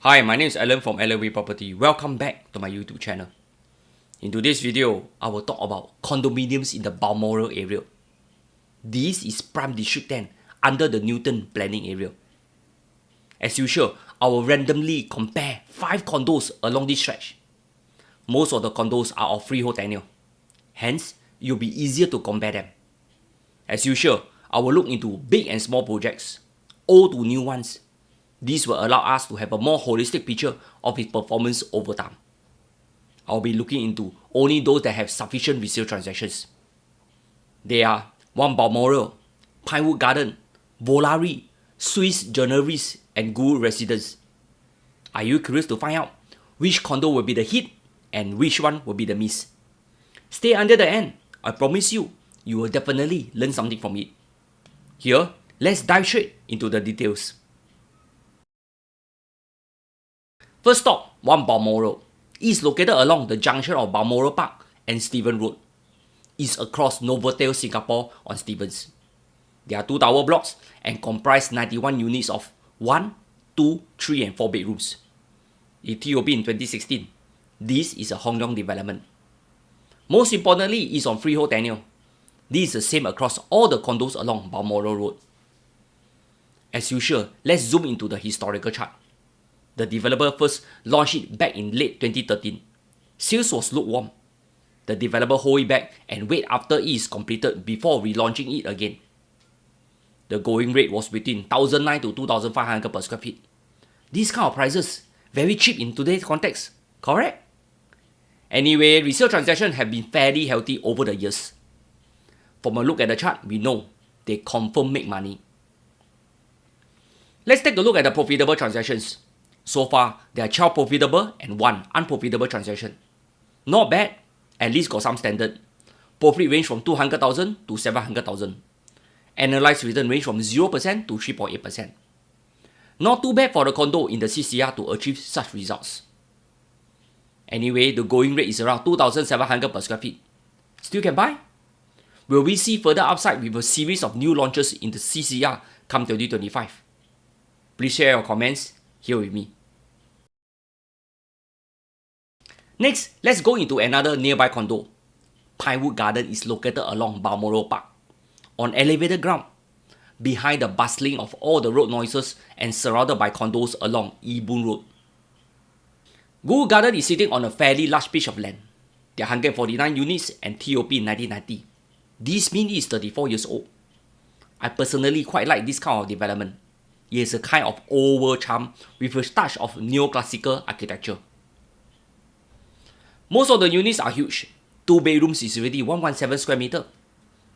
Hi, my name is Alan from LLW Property. Welcome back to my YouTube channel. In today's video, I will talk about condominiums in the Balmoral area. This is Prime District 10 under the Newton planning area. As usual, I will randomly compare 5 condos along this stretch. Most of the condos are of freehold tenure. Hence, it will be easier to compare them. As usual, I will look into big and small projects, old to new ones. This will allow us to have a more holistic picture of its performance over time. I'll be looking into only those that have sufficient resale transactions. They are One Balmoral, Pinewood Garden, Volare, Swiss Journalist, and Guru Residence. Are you curious to find out which condo will be the hit and which one will be the miss? Stay until the end. I promise you, you will definitely learn something from it. Here, let's dive straight into the details. First stop, One Balmoral. It is located along the junction of Balmoral Park and Stevens Road. It's across Novotel Singapore on Stevens. There are 2 tower blocks and comprise 91 units of 1, 2, 3 and 4 bedrooms. It TOP in 2016. This is a Hong Leong development. Most importantly, it's on freehold tenure. This is the same across all the condos along Balmoral Road. As usual, let's zoom into the historical chart. The developer first launched it back in late 2013. Sales was lukewarm. The developer hold it back and wait after it is completed before relaunching it again. The going rate was between 1,900 to 2,500 per square feet. These kind of prices, very cheap in today's context, correct? Anyway, resale transactions have been fairly healthy over the years. From a look at the chart, we know they confirm make money. Let's take a look at the profitable transactions. So far, there are 12 profitable and 1 unprofitable transaction. Not bad, at least got some standard. Profit range from 200,000 to 700,000. Annualized return range from 0% to 3.8%. Not too bad for the condo in the CCR to achieve such results. Anyway, the going rate is around 2,700 per square feet. Still can buy? Will we see further upside with a series of new launches in the CCR come 2025? Please share your comments here with me. Next, let's go into another nearby condo. Pinewood Garden is located along Balmoral Park, on elevated ground, behind the bustling of all the road noises and surrounded by condos along Ee Boon Road. Guru Garden is sitting on a fairly large piece of land. There are 149 units and TOP in 1990. This means it is 34 years old. I personally quite like this kind of development. It has a kind of old world charm with a touch of neoclassical architecture. Most of the units are huge. 2 bedrooms is already 117 square meter.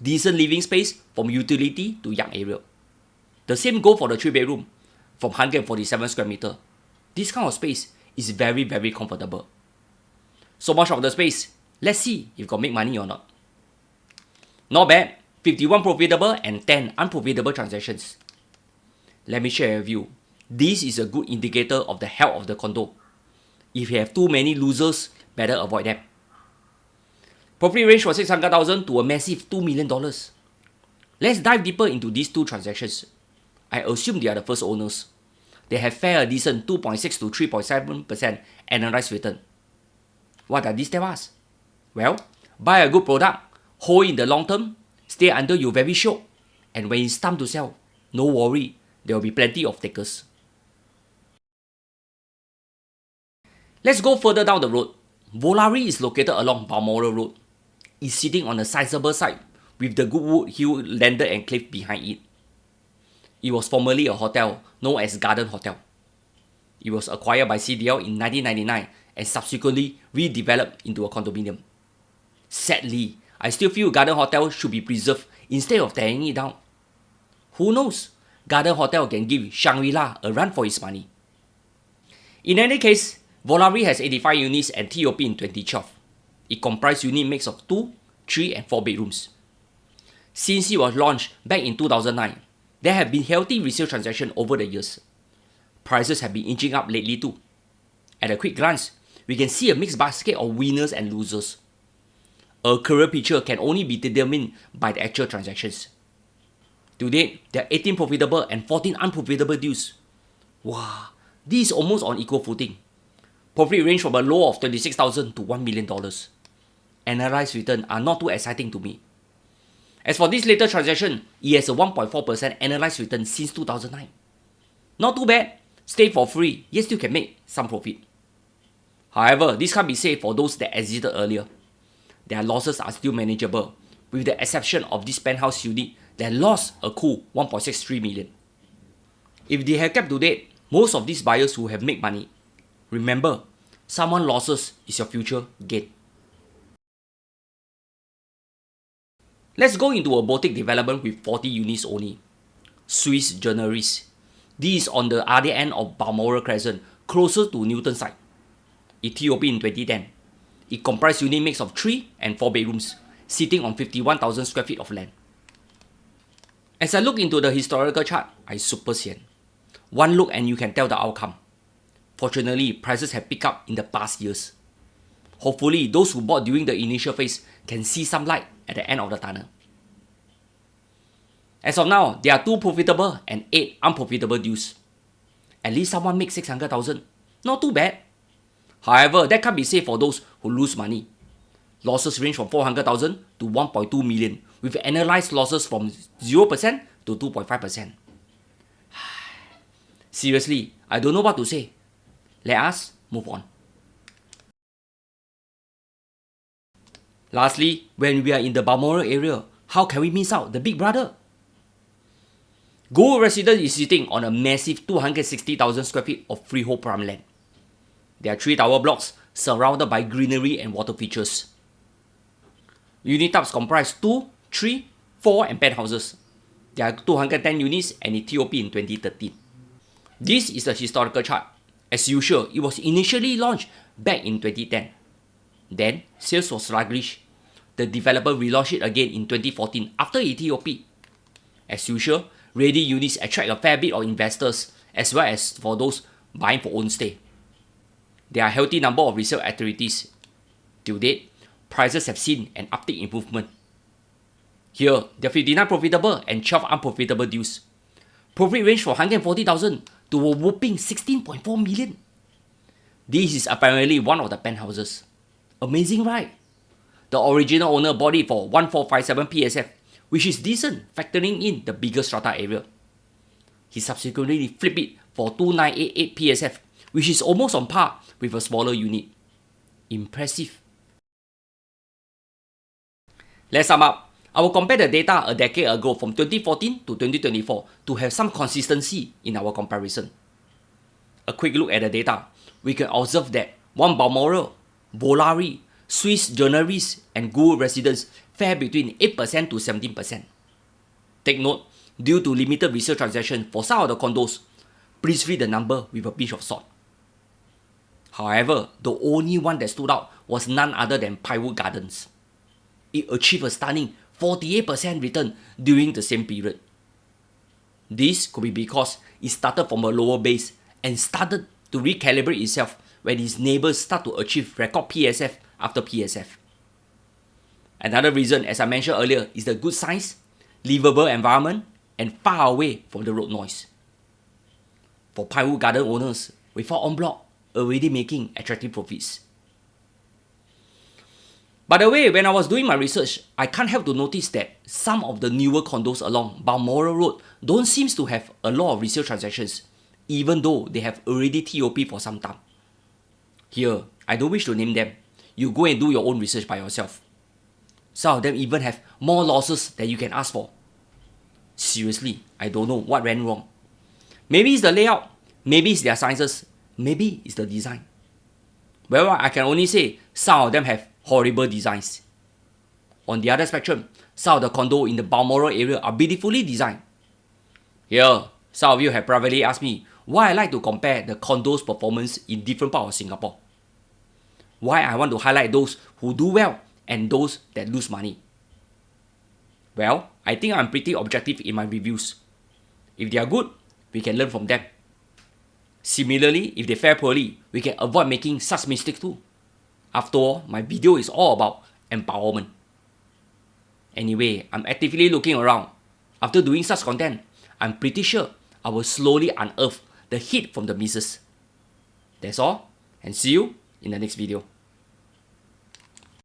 Decent living space from utility to young area. The same goes for the 3 bedroom from 147 square meter. This kind of space is very comfortable. So much of the space. Let's see if you can make money or not. Not bad. 51 profitable and 10 unprofitable transactions. Let me share with you. This is a good indicator of the health of the condo. If you have too many losers, better avoid them. Profit range from 600,000 to a massive $2 million. Let's dive deeper into these 2 transactions. I assume they are the first owners. They have fared a decent 2.6 to 3.7% annualized return. What does this tell us? Well, buy a good product, hold in the long term, stay until you're very sure, and when it's time to sell, no worry, there will be plenty of takers. Let's go further down the road. Volare is located along Balmoral Road. It's sitting on a sizable site with the Goodwood Hill landed enclave behind it. It was formerly a hotel known as Garden Hotel. It was acquired by CDL in 1999 and subsequently redeveloped into a condominium. Sadly, I still feel Garden Hotel should be preserved instead of tearing it down. Who knows? Garden Hotel can give Shangri-La a run for its money. In any case, Volare has 85 units and TOP in 2012. It comprises unit mix of 2, 3 and 4 bedrooms. Since it was launched back in 2009, there have been healthy resale transactions over the years. Prices have been inching up lately too. At a quick glance, we can see a mixed basket of winners and losers. A career picture can only be determined by the actual transactions. To date, there are 18 profitable and 14 unprofitable deals. Wow, this is almost on equal footing. Profit range from a low of $26,000 to $1 million. Analyzed returns are not too exciting to me. As for this latest transaction, it has a 1.4% analyzed return since 2009. Not too bad, stay for free, yet still can make some profit. However, this can't be said for those that exited earlier. Their losses are still manageable, with the exception of this penthouse unit that lost a cool 1.63 million. If they have kept to date, most of these buyers will have made money. Remember, someone's losses is your future gain. Let's go into a boutique development with 40 units only. Swiss Journalist. This is on the other end of Balmoral Crescent, closer to Newton side. It TOP in 2010. It comprised unit mix of 3 and 4 bedrooms, sitting on 51,000 square feet of land. As I look into the historical chart, I super sian. One look and you can tell the outcome. Fortunately, prices have picked up in the past years. Hopefully, those who bought during the initial phase can see some light at the end of the tunnel. As of now, there are 2 profitable and 8 unprofitable deals. At least someone makes 600,000. Not too bad. However, that can't be said for those who lose money. Losses range from 400,000 to 1.2 million, with analyzed losses from 0% to 2.5%. Seriously, I don't know what to say. Let us move on. Lastly, when we are in the Balmoral area, how can we miss out the big brother? Gold Residence is sitting on a massive 260,000 square feet of freehold prime land. There are 3 tower blocks surrounded by greenery and water features. Unit types comprise 2, 3, 4 and penthouses. There are 210 units and it TOP in 2013. This is the historical chart. As usual, it was initially launched back in 2010. Then, sales was sluggish. The developer relaunched it again in 2014 after it TOP. As usual, ready units attract a fair bit of investors as well as for those buying for own stay. There are a healthy number of resale activities. Till date, prices have seen an uptick improvement. Here, there are 59 profitable and 12 unprofitable deals. Profit range from 140,000 to a whopping 16.4 million. This is apparently one of the penthouses. Amazing, right? The original owner bought it for 1457 PSF, which is decent factoring in the bigger strata area. He subsequently flipped it for 2988 PSF, which is almost on par with a smaller unit. Impressive. Let's sum up. I will compare the data a decade ago from 2014 to 2024 to have some consistency in our comparison. A quick look at the data. We can observe that One Balmoral, Volare, Swiss Journalist and Gold Residence fare between 8% to 17%. Take note, due to limited resale transactions for some of the condos, please read the number with a pinch of salt. However, the only one that stood out was none other than Pinewood Gardens. It achieved a stunning 48% return during the same period. This could be because it started from a lower base and started to recalibrate itself when its neighbors start to achieve record PSF after PSF. Another reason, as I mentioned earlier, is the good size, livable environment, and far away from the road noise. For Pinewood Garden owners, without en bloc, already making attractive profits. By the way, when I was doing my research, I can't help to notice that some of the newer condos along Balmoral Road don't seem to have a lot of resale transactions, even though they have already TOP for some time. Here, I don't wish to name them. You go and do your own research by yourself. Some of them even have more losses than you can ask for. Seriously, I don't know what went wrong. Maybe it's the layout, maybe it's their sizes, maybe it's the design. Well, I can only say some of them have horrible designs. On the other spectrum, some of the condos in the Balmoral area are beautifully designed. Here, some of you have privately asked me why I like to compare the condos' performance in different parts of Singapore. Why I want to highlight those who do well and those that lose money. Well, I think I'm pretty objective in my reviews. If they are good, we can learn from them. Similarly, if they fare poorly, we can avoid making such mistakes too. After all, my video is all about empowerment. Anyway, I'm actively looking around. After doing such content, I'm pretty sure I will slowly unearth the hit from the misses That's all, and see you in the next video.